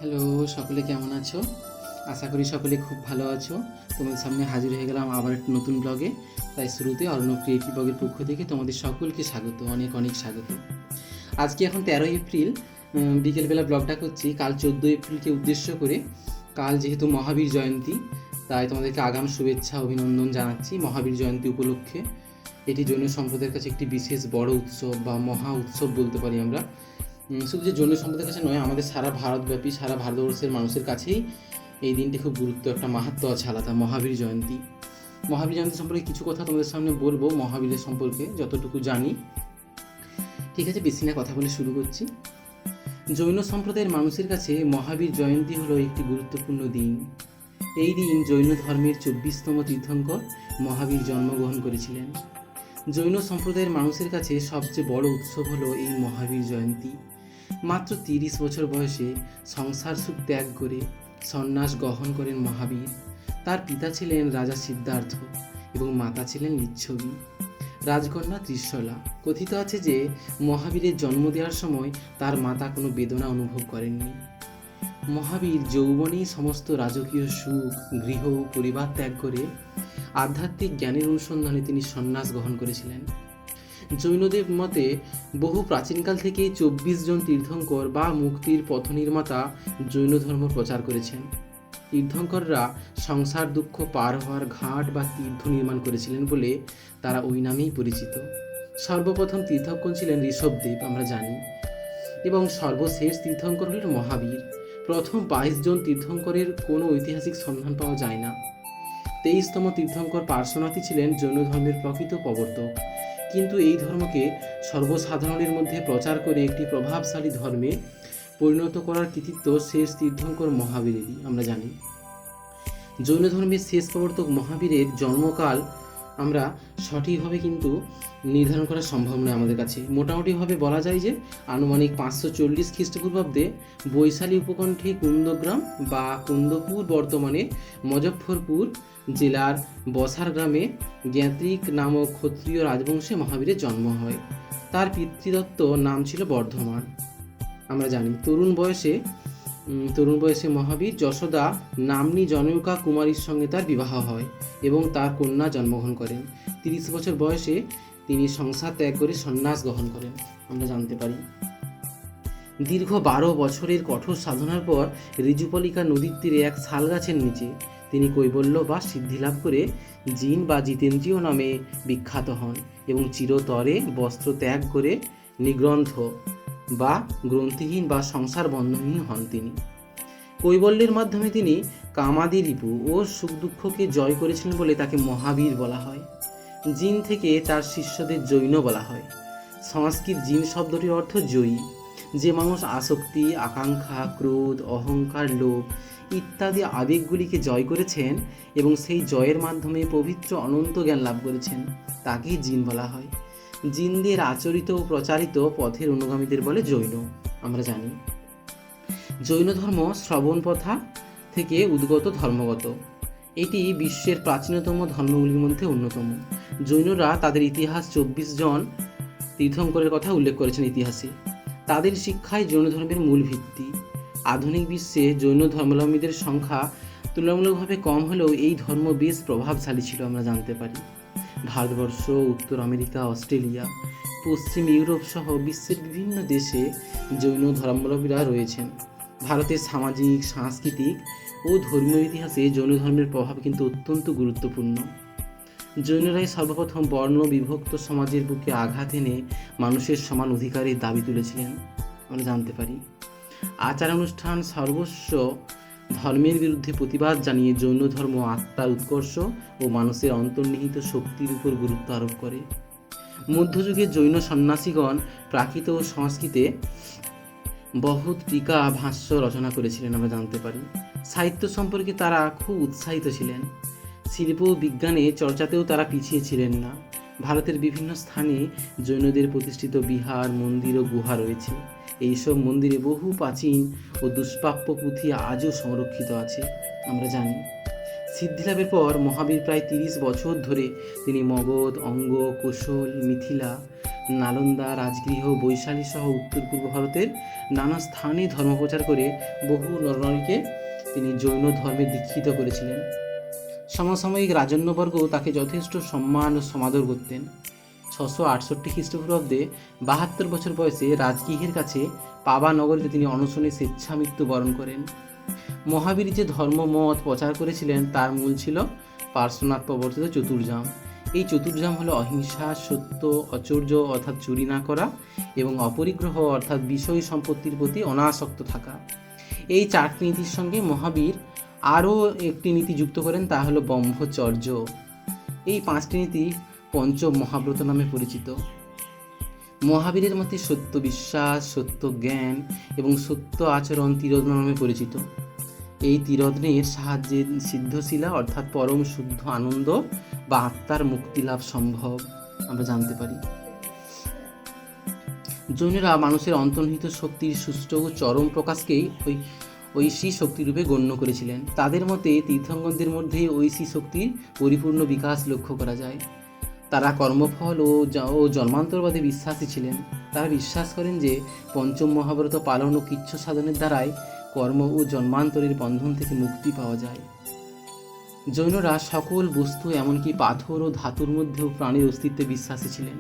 Hello, সকলে কেমন আছো? আশা করি সকলে খুব ভালো আছো। তোমাদের সামনে হাজির হয়ে গেলাম আবার একটি নতুন ব্লগে। তাই শুরুতে অর্ণব ক্রিয়েটিভ ব্লগের পক্ষ থেকে তোমাদের সকলকে স্বাগত, অনেক অনেক স্বাগত। আজকে এখন 13 এপ্রিল, বিকেলবেলা ব্লগটা করছি কাল 14 এপ্রিলকে উদ্দেশ্য করে। কাল যেহেতু মহাবীর জয়ন্তী, তাই তোমাদেরকে আগাম শুভেচ্ছা অভিনন্দন জানাচ্ছি মহাবীর জয়ন্তী উপলক্ষে। এটি জৈন সম্প্রদায়ের কাছে একটি বিশেষ বড় উৎসব বা মহা উৎসব বলতে পারি আমরা। শুধু যে জৈন সম্প্রদায়ের কাছে নয়, আমাদের সারা ভারতব্যাপী সারা ভারতবর্ষের মানুষের কাছেই এই দিনটি খুব গুরুত্ব, একটা মাহাত্ম্য আছে আলাদা। মহাবীর জয়ন্তী সম্পর্কে কিছু কথা তোমাদের সামনে বলবো, মহাবীরের সম্পর্কে যতটুকু জানি। ঠিক আছে, বেশি না কথা বলে শুরু করছি। জৈন সম্প্রদায়ের মানুষের কাছে মহাবীর জয়ন্তী হলো একটি গুরুত্বপূর্ণ দিন। এই দিন জৈন ধর্মের 24তম তীর্থঙ্কর মহাবীর জন্মগ্রহণ করেছিলেন। জৈন সম্প্রদায়ের মানুষের কাছে সবচেয়ে বড় উৎসব হলো এই মহাবীর জয়ন্তী। মাত্র 30 বছর বয়সে সংসার সুখ ত্যাগ করে সন্ন্যাস গ্রহণ করেন মহাবীর। তার পিতা ছিলেন রাজা সিদ্ধার্থ এবং মাতা ছিলেন লিচ্ছবি, রাজকন্যা ত্রিশলা। কথিত আছে যে মহাবীরের জন্ম দেওয়ার সময় তার মাতা কোনো বেদনা অনুভব করেননি। মহাবীর যৌবনেই সমস্ত রাজকীয় সুখ, গৃহ, পরিবার ত্যাগ করে আধ্যাত্মিক জ্ঞানের অনুসন্ধানে তিনি সন্ন্যাস গ্রহণ করেছিলেন। জৈনদের মতে বহু প্রাচীনকাল থেকে 24 জন তীর্থঙ্কর বা মুক্তির পথ নির্মাতা জৈন ধর্ম প্রচার করেছেন। তীর্থঙ্কররা সংসার দুঃখ পার হওয়ার ঘাট বা তীর্থ নির্মাণ করেছিলেন বলে তারা ওই নামেই পরিচিত। সর্বপ্রথম তীর্থঙ্কর ছিলেন ঋষভদেব, আমরা জানি, এবং সর্বশেষ তীর্থঙ্কর হলেন মহাবীর। প্রথম 22 জন তীর্থঙ্করের কোনো ঐতিহাসিক সন্ধান পাওয়া যায় না। 23তম তীর্থঙ্কর পার্শ্বনাথই ছিলেন জৈন ধর্মের প্রকৃত প্রবর্তক, কিন্তু এই ধর্মকে সর্বসাধারণের মধ্যে প্রচার করে একটি প্রভাবশালী ধর্মে পরিণত করার কৃতিত্ব শেষ তীর্থঙ্কর মহাবীরেরই, আমরা জানি। জৈন ধর্মের শেষ প্রবর্তক মহাবীরের জন্মকাল আমরা সঠিকভাবে কিন্তু নির্ধারণ করা সম্ভব নয় আমাদের কাছে। মোটামুটিভাবে বলা যায় যে আনুমানিক 540 খ্রিস্টপূর্বাব্দে বৈশালী উপকণ্ঠে কুন্দগ্রাম বা কুন্দপুর, বর্তমানে মুজফ্ফরপুর জেলার বসার গ্রামে জ্ঞাত্রিক নামক ক্ষত্রিয় রাজবংশে মহাবীরের জন্ম হয়। তার পিতৃদত্ত নাম ছিল বর্ধমান, আমরা জানি। তরুণ বয়সে মহাবীর যশোদা নাম্নী জনৈকা কুমারীর সঙ্গে তার বিবাহ হয় এবং তার কন্যা জন্মগ্রহণ করেন। 30 বছর বয়সে তিনি সংসার ত্যাগ করে সন্ন্যাস গ্রহণ করেন, আমরা জানতে পারি। দীর্ঘ 12 বছরের কঠোর সাধনার পর ঋজুপলিকা নদীর তীরে এক শাল গাছের নিচে তিনি কৈবল্য বা সিদ্ধি লাভ করে জিন বা জিতেন্দ্রীয় নামে বিখ্যাত হন এবং চিরতরে বস্ত্র ত্যাগ করে নিগ্রন্থ বা গ্রন্থিহীন বা সংসার বন্ধনহীন হন তিনি। কৈবল্যের মাধ্যমে তিনি কামাদি রিপু ও সুখ দুঃখকে জয় করেছিলেন বলে তাকে মহাবীর বলা হয়। জিন থেকে তার শিষ্যদের জৈন বলা হয়। সংস্কৃত জিন শব্দটির অর্থ জয়ী। যে মানুষ আসক্তি, আকাঙ্ক্ষা, ক্রোধ, অহংকার, লোভ ইত্যাদি আবেগগুলিকে জয় করেছেন এবং সেই জয়ের মাধ্যমে পবিত্র অনন্ত জ্ঞান লাভ করেছেন, তাকেই জিন বলা হয়। জিনদের আচরিত ও প্রচারিত পথের অনুগামীদের বলে জৈন, আমরা জানি। জৈন ধর্ম শ্রবণ প্রথা থেকে উদ্গত ধর্মগত। এটি বিশ্বের প্রাচীনতম ধর্মগুলির মধ্যে অন্যতম। জৈনরা তাদের ইতিহাস 24 জন তীর্থঙ্করের কথা উল্লেখ করেছেন ইতিহাসে। তাদের শিক্ষাই জৈন ধর্মের মূল ভিত্তি। আধুনিক বিশ্বে জৈন ধর্মাবলম্বীদের সংখ্যা তুলনামূলকভাবে কম হলেও এই ধর্ম বেশ প্রভাবশালী ছিল, আমরা জানতে পারি। ভারতবর্ষ, উত্তর আমেরিকা, অস্ট্রেলিয়া, পশ্চিম ইউরোপ সহ বিশ্বের বিভিন্ন দেশে জৈন ধর্মাবলম্বীরা রয়েছেন। ভারতের সামাজিক, সাংস্কৃতিক ও ধর্মীয় ইতিহাসে জৈন ধর্মের প্রভাব কিন্তু অত্যন্ত গুরুত্বপূর্ণ। জৈনরাই সর্বপ্রথম বর্ণ বিভক্ত সমাজের বুকে আঘাত এনে মানুষের সমান অধিকারের দাবি তুলেছিলেন, আমরা জানতে পারি। আচার অনুষ্ঠান সর্বস্ব ধর্মের বিরুদ্ধে প্রতিবাদ জানিয়ে জৈন ধর্ম আত্মার উৎকর্ষ ও মানুষের অন্তর্নিহিত শক্তির উপর গুরুত্ব আরোপ করে। মধ্যযুগে জৈন সন্ন্যাসীগণ প্রাকৃত ও সংস্কৃতে বহুত টিকা, ভাষ্য রচনা করেছিলেন, আমরা জানতে পারি। সাহিত্য সম্পর্কে তারা খুব উৎসাহিত ছিলেন। শিল্প ও বিজ্ঞানে চর্চাতেও তারা পিছিয়ে ছিলেন না। ভারতের বিভিন্ন স্থানে জৈনদের প্রতিষ্ঠিত বিহার, মন্দির ও গুহা রয়েছে। এইসব মন্দিরে বহু প্রাচীন ও দুষ্প্রাপ্য পুঁথি আজও সংরক্ষিত আছে, আমরা জানি। সিদ্ধিলাভের পর মহাবীর প্রায় 30 বছর ধরে তিনি মগধ, অঙ্গ, কোশল, মিথিলা নালন্দা, রাজগৃহ, বৈশালী সহ উত্তর পূর্ব ভারতের নানা স্থানে ধর্মপ্রচার করে বহু নরনারীকে তিনি জৈন ধর্মে দীক্ষিত করেছিলেন। সমসাময়িক রাজন্যবর্গ তাকে যথেষ্ট সম্মান ও সমাদর করতেন। 668 খ্রিস্টপূর্বাব্দে 72 বছর বয়সে রাজগৃহের কাছে পাবা নগরীতে তিনি অনশনে স্বেচ্ছামৃত্যু বরণ করেন। মহাবীর যে ধর্মমত প্রচার করেছিলেন তার মূল ছিল পার্শ্বনাথ প্রবর্তিত চতুর্জাম। এই চতুর্জাম হলো অহিংসা, সত্য, অচর্য অর্থাৎ চুরি না করা এবং অপরিগ্রহ অর্থাৎ বিষয় সম্পত্তির প্রতি অনাসক্ত থাকা। এই 4টি নীতির সঙ্গে মহাবীর আরও একটি নীতি যুক্ত করেন, তা হলো ব্রহ্মচর্য। এই 5টি নীতি পঞ্চ মহাব্রত নামে পরিচিত। মহাবীরের মতে সত্য বিশ্বাস, সত্য জ্ঞান এবং সত্য আচরণ তীরত্ন নামে পরিচিত। এই তীরত্নের সাহায্যে সিদ্ধশিলা অর্থাৎ পরম শুদ্ধ আনন্দ বা আত্মার মুক্তি লাভ সম্ভব আমরা জানতে পারি। জৈনরা মানুষের অন্তর্নিহিত শক্তির সুষ্ঠু ও চরম প্রকাশকেই ঐশী শক্তিরূপে গণ্য করেছিলেন। তাদের মতে তীর্থঙ্করদের মধ্যে ঐশী শক্তির পরিপূর্ণ বিকাশ লক্ষ্য করা যায়। তারা কর্মফল ও জন্মান্তরবাদে বিশ্বাসী ছিলেন। তারা বিশ্বাস করেন যে পঞ্চম মহাব্রত পালন ও কিচ্ছ সাধনের দ্বারাই কর্ম ও জন্মান্তরের বন্ধন থেকে মুক্তি পাওয়া যায়। জৈনরা সকল বস্তু এমনকি পাথর ও ধাতুর মধ্যেও প্রাণীর অস্তিত্বে বিশ্বাসী ছিলেন।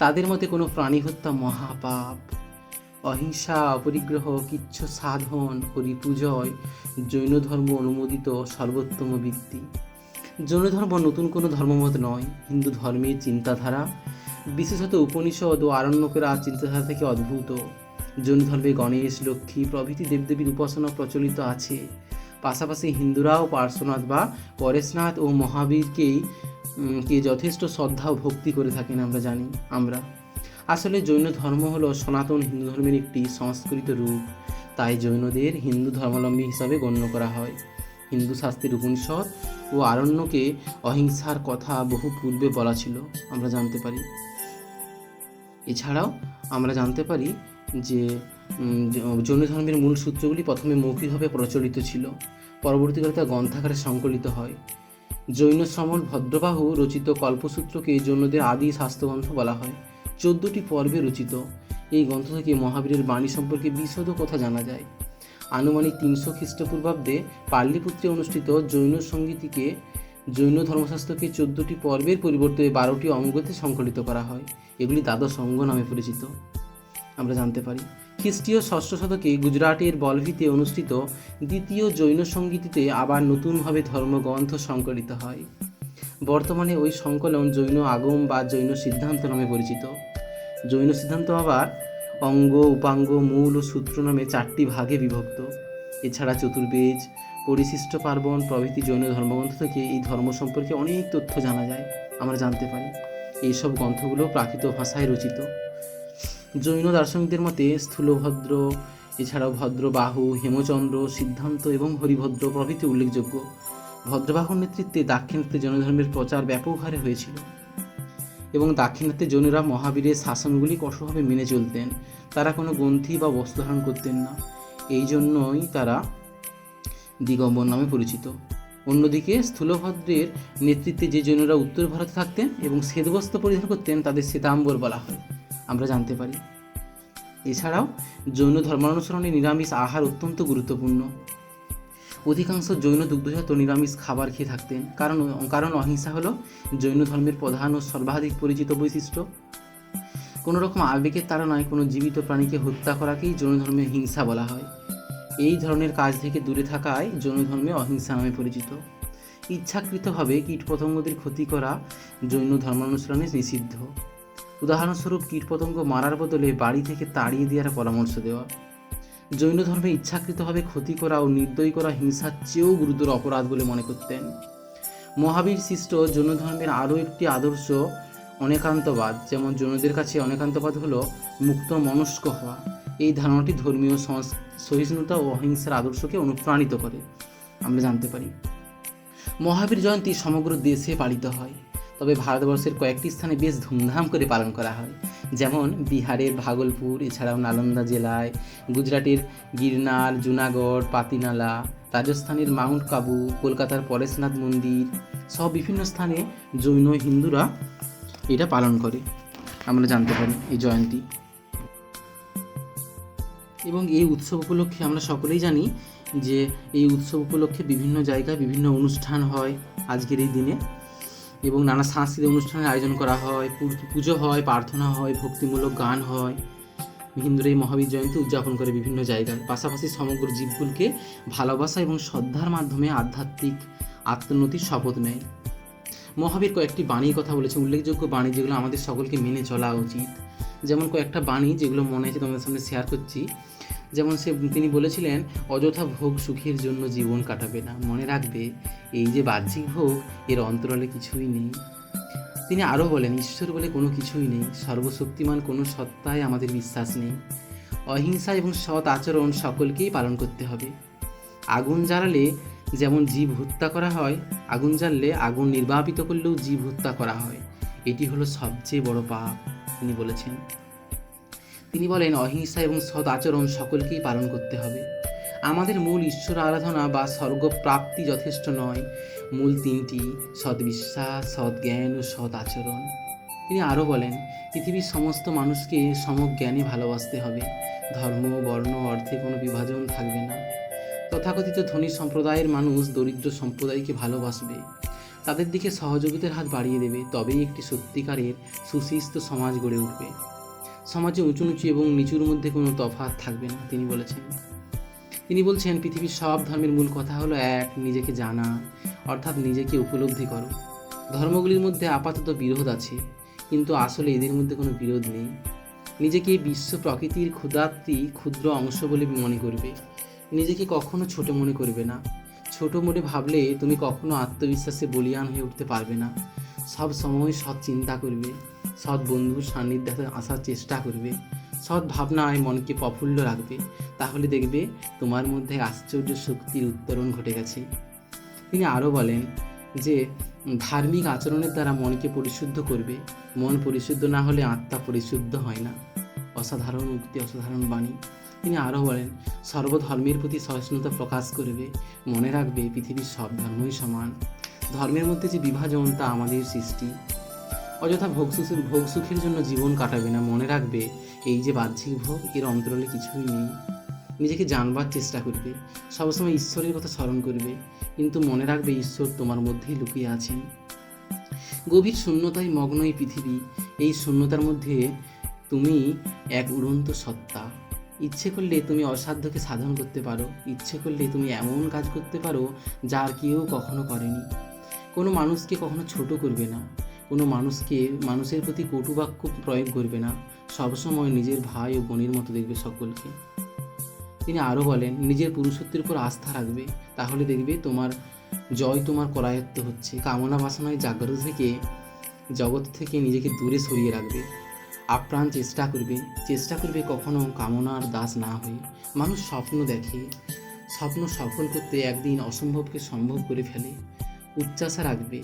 তাদের মতে কোনো প্রাণী হত্যা মহাপাপ। অহিংসা, অপরিগ্রহ, কিচ্ছ সাধন ও রিপুজয় জৈন ধর্ম অনুমোদিত সর্বোত্তম বৃত্তি। জৈন ধর্ম নতুন কোনো ধর্মমত নয়, হিন্দু ধর্মের চিন্তাধারা, বিশেষত উপনিষদ ও আরণ্যকের চিন্তাধারা থেকে উদ্ভূত। জৈন ধর্মে গণেশ, লক্ষ্মী প্রভৃতি দেবদেবীর উপাসনা প্রচলিত আছে। পাশাপাশি হিন্দুরাও পার্শ্বনাথ বা পরেশনাথ ও মহাবীরকে যথেষ্ট শ্রদ্ধা ও ভক্তি করে থাকেন আমরা। আসলে জৈন ধর্ম হলো সনাতন হিন্দু ধর্মের একটি সংস্কৃত রূপ, তাই জৈনদের হিন্দু ধর্মাবলম্বী হিসাবে গণ্য করা হয়। হিন্দু শাস্ত্রের উপনিষদ ও আরণ্যকে অহিংসার কথা বহু পূর্বে বলা ছিল আমরা জানতে পারি। এছাড়াও আমরা জানতে পারি যে জৈন ধর্মের মূল সূত্রগুলি প্রথমে মৌখিকভাবে প্রচলিত ছিল, পরবর্তীকালে তা গ্রন্থাকারে সংকলিত হয়। জৈন শ্রমণ ভদ্রবাহু রচিত কল্পসূত্রকে জৈনদের আদি শাস্ত্রগ্রন্থ বলা হয়। 14টি পর্বে রচিত এই গ্রন্থ থেকে মহাবীরের বাণী সম্পর্কে বিশদ কথা জানা যায়। আনুমানিক 300 খ্রিস্টপূর্বাব্দে পাটলিপুত্রে অনুষ্ঠিত জৈন সংগীতিকে জৈন ধর্মশাস্ত্রকে 14টি পর্বের পরিবর্তে 12টি অঙ্গতে সংকলিত করা হয়। এগুলি দ্বাদশ অঙ্গ নামে পরিচিত আমরা জানতে পারি। খ্রিস্টীয় 6ষ্ঠ শতকে গুজরাটের বলভিতে অনুষ্ঠিত দ্বিতীয় জৈন সংগীতিতে আবার নতুনভাবে ধর্মগ্রন্থ সংকলিত হয়। বর্তমানে ওই সংকলন জৈন আগম বা জৈন সিদ্ধান্ত নামে পরিচিত। জৈন সিদ্ধান্ত আবার অঙ্গ, উপাঙ্গ, মূল ও সূত্র নামে 4টি ভাগে বিভক্ত। এছাড়া চতুর্বেদ, পরিশিষ্ট পার্বণ প্রভৃতি জৈন ধর্মগ্রন্থ থেকে এই ধর্ম সম্পর্কে অনেক তথ্য জানা যায় আমরা জানতে পারি। এইসব গ্রন্থগুলো প্রাকৃত ভাষায় রচিত। জৈন দার্শনিকদের মতে স্থূলভদ্র, এছাড়াও ভদ্রবাহু, হেমচন্দ্র, সিদ্ধান্ত এবং হরিভদ্র প্রভৃতি উল্লেখযোগ্য। ভদ্রবাহুর নেতৃত্বে দাক্ষিণাত্যে জৈন ধর্মের প্রচার ব্যাপক হারে হয়েছিল এবং দাক্ষিণাত্যে জৈনরা মহাবীরের শাসনগুলি কঠোরভাবে মেনে চলতেন। তারা কোনো গ্রন্থি বা বস্ত্র ধারণ করতেন না, এই জন্যই তারা দিগম্বর নামে পরিচিত। অন্যদিকে স্থূলভদ্রের নেতৃত্বে যে জৈনরা উত্তর ভারতে থাকতেন এবং শ্বেতবস্ত্র পরিধান করতেন তাদের শ্বেতাম্বর বলা হয় আমরা জানতে পারি। এছাড়াও জৈন ধর্মানুসরণে নিরামিষ আহার অত্যন্ত গুরুত্বপূর্ণ। অধিকাংশ জৈন দুগ্ধজাত নিরামিষ খাবার খেয়ে থাকতেন, কারণ অহিংসা হলো জৈন ধর্মের প্রধান ও সর্বাধিক পরিচিত বৈশিষ্ট্য। কোনো রকম আবেগের তাড়নায় কোনো জীবিত প্রাণীকে হত্যা করাকেই জৈন ধর্মে হিংসা বলা হয়। এই ধরনের কাজ থেকে দূরে থাকায় জৈন ধর্মে অহিংসা নামে পরিচিত। ইচ্ছাকৃতভাবে কীটপতঙ্গদের ক্ষতি করা জৈন ধর্মানুসরণে নিষিদ্ধ। উদাহরণস্বরূপ কীটপতঙ্গ মারার বদলে বাড়ি থেকে তাড়িয়ে দেওয়ার পরামর্শ দেওয়া। জৈন ধর্মে ইচ্ছাকৃতভাবে ক্ষতি করা ও নির্দয় করা হিংসার চেয়েও গুরুতর অপরাধ বলে মনে করতেন। মহাবীর সৃষ্ট জৈন ধর্মের আরও একটি আদর্শ অনেকান্তবাদ। যেমন জৈনদের কাছে অনেকান্তবাদ হলো মুক্ত মনস্ক হওয়া। এই ধারণাটি ধর্মীয় সহিষ্ণুতা ও অহিংসার আদর্শকে অনুপ্রাণিত করে আমরা জানতে পারি। মহাবীর জয়ন্তী সমগ্র দেশে পালিত হয়, তবে ভারতবর্ষের কয়েকটি স্থানে বেশ ধুমধাম করে পালন করা হয়। যেমন বিহারের ভাগলপুর, এছাড়াও নালন্দা জেলায়, গুজরাটের গিরনার, জুনাগড়, পাতিনালা, রাজস্থানের মাউন্ট কাবু, কলকাতার পরেশনাথ মন্দির সহ বিভিন্ন স্থানে জৈন হিন্দুরা এটা পালন করে। আমরা জানতে পারি এই জয়ন্তী। এবং এই উৎসব উপলক্ষে আমরা সকলেই জানি যে এই উৎসব উপলক্ষে বিভিন্ন জায়গায় বিভিন্ন অনুষ্ঠান হয় আজকের এই দিনে, এবং নানা সাংস্কৃতিক অনুষ্ঠানের আয়োজন করা হয়, পুজো হয়, প্রার্থনা হয়, ভক্তিমূলক গান হয়। হিন্দুরা এই মহাবীর জয়ন্তী উদযাপন করে বিভিন্ন জায়গায়। পাশাপাশি সমগ্র জীবকুলকে ভালোবাসা এবং শ্রদ্ধার মাধ্যমে আধ্যাত্মিক আত্মোন্নতির শপথ নেয়। মহাবীর কয়েকটি বাণীর কথা বলেছে, উল্লেখযোগ্য বাণী যেগুলো আমাদের সকলকে মেনে চলা উচিত। যেমন কয়েকটা বাণী যেগুলো মনে আছে তোমাদের সামনে শেয়ার করছি। যেমন তিনি বলেছিলেন, অযথা ভোগ সুখের জন্য জীবন কাটাবে না, মনে রাখবে এই যে বাহ্যিক ভোগ এর অন্তরালে কিছুই নেই। তিনি আরও বলেন, ঈশ্বর বলে কোনো কিছুই নেই, সর্বশক্তিমান কোনো সত্তায় আমাদের বিশ্বাস নেই। অহিংসা এবং সৎ আচরণ সকলকেই পালন করতে হবে। আগুন জ্বালালে যেমন জীব হত্যা করা হয়, আগুন জ্বাললে আগুন নির্বাপিত করলেও জীব হত্যা করা হয়, এটি হলো সবচেয়ে বড় পাপ, তিনি বলেছেন। তিনি বলেন, অহিংসা এবং সৎ আচরণ সকলকেই পালন করতে হবে। আমাদের মূল ঈশ্বর আরাধনা বা স্বর্গপ্রাপ্তি যথেষ্ট নয়, মূল তিনটি, সদ্বিশ্বাস, সৎ জ্ঞান ও সৎ আচরণ। তিনি আরও বলেন, পৃথিবীর সমস্ত মানুষকে সমজ্ঞানে ভালোবাসতে হবে, ধর্ম, বর্ণ, অর্থে কোনো বিভাজন থাকবে না। তথাকথিত ধনী সম্প্রদায়ের মানুষ দরিদ্র সম্প্রদায়কে ভালোবাসবে, তাদের দিকে সহযোগিতার হাত বাড়িয়ে দেবে, তবেই একটি সত্যিকারের সুশিষ্ট সমাজ গড়ে উঠবে। সমাজে উঁচু নিচু এবং নিচুর মধ্যে কোনো তফাৎ থাকবে না, তিনি বলেছেন। তিনি বলছেন, পৃথিবীর সব ধর্মের মূল কথা হলো এক, নিজেকে জানা, অর্থাৎ নিজেকে উপলব্ধি করো। ধর্মগুলির মধ্যে আপাতত বিরোধ আছে, কিন্তু আসলে এদের মধ্যে কোনো বিরোধ নেই। নিজেকে বিশ্ব প্রকৃতির ক্ষুদ্র অংশ বলে মনে করবে, নিজেকে কখনো ছোট মনে করবে না। ছোট মনে ভাবলে তুমি কখনো আত্মবিশ্বাসে বলীয়ান হয়ে উঠতে পারবে না। সব সময় সৎ চিন্তা করবে, সৎ বন্ধুর সান্নিধ্যে আসার চেষ্টা করবে, সৎ ভাবনায় মনকে প্রফুল্ল রাখবে, তাহলে দেখবে তোমার মধ্যে আশ্চর্য শক্তির উত্তরণ ঘটে গেছে। তিনি আরও বলেন যে ধার্মিক আচরণের দ্বারা মনকে পরিশুদ্ধ করবে, মন পরিশুদ্ধ না হলে আত্মা পরিশুদ্ধ হয় না। অসাধারণ উক্তি, অসাধারণ বাণী। তিনি আরও বলেন, সর্বধর্মের প্রতি সহিষ্ণুতা প্রকাশ করবে, মনে রাখবে পৃথিবীর সব ধর্মই সমান, ধর্মের মধ্যে যে বিভাজন তা আমাদের সৃষ্টি। অযথা ভোগ সুখের জন্য জীবন কাটাবে না, মনে রাখবে এই যে বাহ্যিক ভোগ এর অন্তরালে কিছুই নেই। নিজেকে জানবার চেষ্টা করবে, সবসময় ঈশ্বরের কথা স্মরণ করবে, কিন্তু মনে রাখবে ঈশ্বর তোমার মধ্যেই লুকিয়ে আছেন। গভীর শূন্যতায় মগ্ন এই পৃথিবী, এই শূন্যতার মধ্যে তুমি এক উড়ন্ত সত্তা। ইচ্ছে করলে তুমি অসাধ্যকে সাধন করতে পারো, ইচ্ছে করলে তুমি এমন কাজ করতে পারো যা আর কেউ কখনো করেনি। কোনো মানুষকে কখনো ছোট করবে না, কোনো মানুষের প্রতি কটু বাক্য প্রয়োগ করবে না, সবসময় নিজের ভাই ও বোনের মতো দেখবে সকলকে। তিনি আরও বলেন, নিজের পুরুষত্বের উপর আস্থা রাখবে, তাহলে দেখবে তোমার জয় তোমার করায়ত্ত হচ্ছে। কামনা বাসনায় জাগ্রত থেকে জগৎ থেকে নিজেকে দূরে সরিয়ে রাখবে। আপ্রাণ চেষ্টা করবে কখনো কামনার দাস না হয়ে। মানুষ স্বপ্ন দেখে, স্বপ্ন সফল করতে একদিন অসম্ভবকে সম্ভব করে ফেলে। উচ্চাশা রাখবে,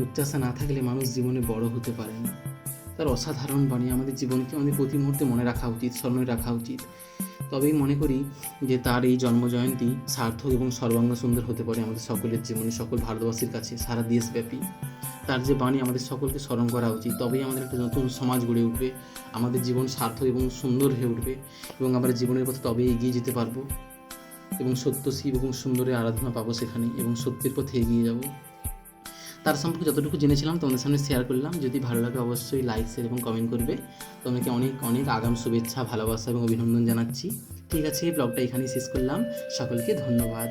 উচ্চাশা না থাকলে মানুষ জীবনে বড় হতে পারে না। তার অসাধারণ বাণী আমাদের জীবনকে আমাদের প্রতি মুহূর্তে মনে রাখা উচিত, স্মরণে রাখা উচিত। তবেই মনে করি যে তার এই জন্মজয়ন্তী সার্থক এবং সর্বাঙ্গ সুন্দর হতে পারে আমাদের সকলের জীবনে, সকল ভারতবাসীর কাছে, সারা দেশব্যাপী। তার যে বাণী আমাদের সকলকে স্মরণ করা উচিত, তবেই আমাদের একটা নতুন সমাজ গড়ে উঠবে, আমাদের জীবন সার্থক এবং সুন্দর হয়ে উঠবে, এবং আমরা জীবনের পথে তবেই এগিয়ে যেতে পারবো, এবং সত্য, শিব এবং সুন্দরের আরাধনা পাবো সেখানে, এবং সত্যের পথে এগিয়ে যাব। তার সম্পর্কে যতটুকু জেনেছিলাম তোমাদের সামনে শেয়ার করলাম। যদি ভালো লাগে অবশ্যই লাইক, শেয়ার এবং কমেন্ট করবে। তোমাকে অনেক অনেক আগাম শুভেচ্ছা, ভালোবাসা এবং অভিনন্দন জানাচ্ছি। ঠিক আছে, ব্লগটা এখানেই শেষ করলাম। সকলকে ধন্যবাদ।